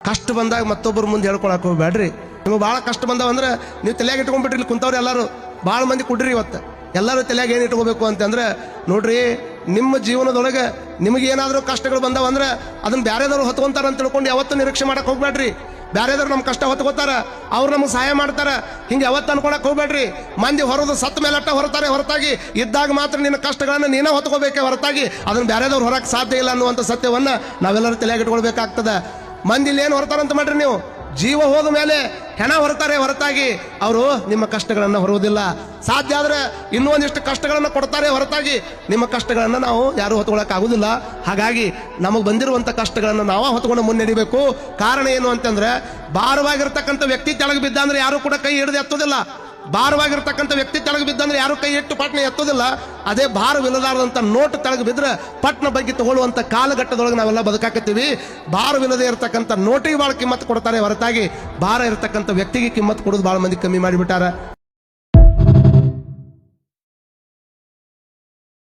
ಕಷ್ಟ ಬಂದಾಗ ಮತ್ತೊಬ್ಬರು ಮುಂದೆ ಹೇಳ್ಕೊಳಕ್ ಹೋಗ್ಬೇಡ್ರಿ. ನಿಮಗೆ ಭಾಳ ಕಷ್ಟ ಬಂದಾವಂದ್ರೆ ನೀವು ತಲೆಯಾಗ ಇಟ್ಕೊಂಡ್ಬಿಟ್ರಿ. ಇಲ್ಲಿ ಕುಂತವ್ರು ಎಲ್ಲರೂ ಭಾಳ ಮಂದಿ ಕುಡ್ರಿ. ಇವತ್ತು ಎಲ್ಲರೂ ತಲೆಯಾಗ ಏನು ಇಟ್ಕೋಬೇಕು ಅಂತಂದ್ರೆ, ನೋಡ್ರಿ, ನಿಮ್ಮ ಜೀವನದೊಳಗೆ ನಿಮಗೆ ಏನಾದರೂ ಕಷ್ಟಗಳು ಬಂದಾವಂದ್ರೆ ಅದನ್ನ ಬ್ಯಾರೆದವ್ರು ಹೊತ್ಕೊಂತಾರ ಅಂತ ತಿಳ್ಕೊಂಡು ಯಾವತ್ತೂ ನಿರೀಕ್ಷೆ ಮಾಡಕ್ ಹೋಗ್ಬೇಡ್ರಿ. ಬ್ಯಾರೆದವ್ರು ನಮ್ಮ ಕಷ್ಟ ಹೊತ್ಕೋತಾರ, ಅವ್ರು ನಮಗೆ ಸಹಾಯ ಮಾಡ್ತಾರ, ಹಿಂಗೆ ಯಾವತ್ತು ಅನ್ಕೊಳಕ್ ಹೋಗ್ಬೇಡ್ರಿ. ಮಂದಿ ಹೊರದು ಸತ್ತ ಮೇಲಟ್ಟ ಹೊರತಾರೆ ಹೊರತಾಗಿ ಇದ್ದಾಗ ಮಾತ್ರ ನಿನ್ನ ಕಷ್ಟಗಳನ್ನು ನೀನೇ ಹೊತ್ಕೋಬೇಕೆ ಹೊರತಾಗಿ ಅದನ್ನ ಬ್ಯಾರೆದವ್ರು ಹೊರಕ್ಕೆ ಸಾಧ್ಯ ಇಲ್ಲ ಅನ್ನುವಂಥ ಸತ್ಯವನ್ನ ನಾವೆಲ್ಲರೂ ತಲೆಯಾಗ ಇಟ್ಕೊಳ್ಬೇಕಾಗ್ತದೆ. ಮಂದಿಲಿ ಏನು ಹೊರತಾರಂತ ಮಾಡ್ರಿ, ನೀವು ಜೀವ ಹೋದ ಮೇಲೆ ಹೆಣ ಹೊರತಾರೆ ಹೊರತಾಗಿ ಅವರು ನಿಮ್ಮ ಕಷ್ಟಗಳನ್ನು ಹೊರುವುದಿಲ್ಲ. ಸಾಧ್ಯ ಆದ್ರೆ ಇನ್ನೂ ಒಂದಿಷ್ಟು ಕಷ್ಟಗಳನ್ನು ಕೊಡ್ತಾರೆ ಹೊರತಾಗಿ ನಿಮ್ಮ ಕಷ್ಟಗಳನ್ನು ನಾವು ಯಾರು ಹೊತ್ಕೊಳಕ್ ಆಗುದಿಲ್ಲ. ಹಾಗಾಗಿ ನಮಗೆ ಬಂದಿರುವಂತ ಕಷ್ಟಗಳನ್ನು ನಾವು ಹೊತ್ಕೊಂಡು ಮುನ್ನಡಿಬೇಕು. ಕಾರಣ ಏನು ಅಂತಂದ್ರೆ, ಭಾರವಾಗಿರ್ತಕ್ಕಂಥ ವ್ಯಕ್ತಿ ತೆಳಗೆ ಬಿದ್ದ ಅಂದ್ರೆ ಯಾರು ಕೂಡ ಕೈ ಹಿಡಿದು ಎತ್ತೋದಿಲ್ಲ. ಭಾರವಾಗಿರ್ತಕ್ಕಂಥ ವ್ಯಕ್ತಿ ತೆಳಗೆ ಬಿದ್ದಂದ್ರೆ ಯಾರು ಕೈ ಇಟ್ಟು ಪಟ್ನ ಎತ್ತೋದಿಲ್ಲ. ಅದೇ ಭಾರವಿಲ್ಲದಾರದಂತ ನೋಟ್ ತೆಳಗೆ ಬಿದ್ರೆ ಪಟ್ನ ಬಗ್ಗೆ ತಗೊಳ್ಳುವಂತ ಕಾಲಘಟ್ಟದೊಳಗೆ ನಾವೆಲ್ಲ ಬದುಕಾಕತ್ತೀವಿ. ಭಾರವಿಲ್ಲದೆ ಇರತಕ್ಕಂಥ ನೋಟಿಗೆ ಭಾಳ ಕಿಮ್ಮತ್ತು ಕೊಡ್ತಾರೆ ಹೊರತಾಗಿ ಭಾರ ಇರತಕ್ಕಂಥ ವ್ಯಕ್ತಿಗೆ ಕಿಮ್ಮತ್ತು ಕೊಡೋದು ಭಾಳ ಮಂದಿ ಕಮ್ಮಿ ಮಾಡಿಬಿಟ್ಟಾರ.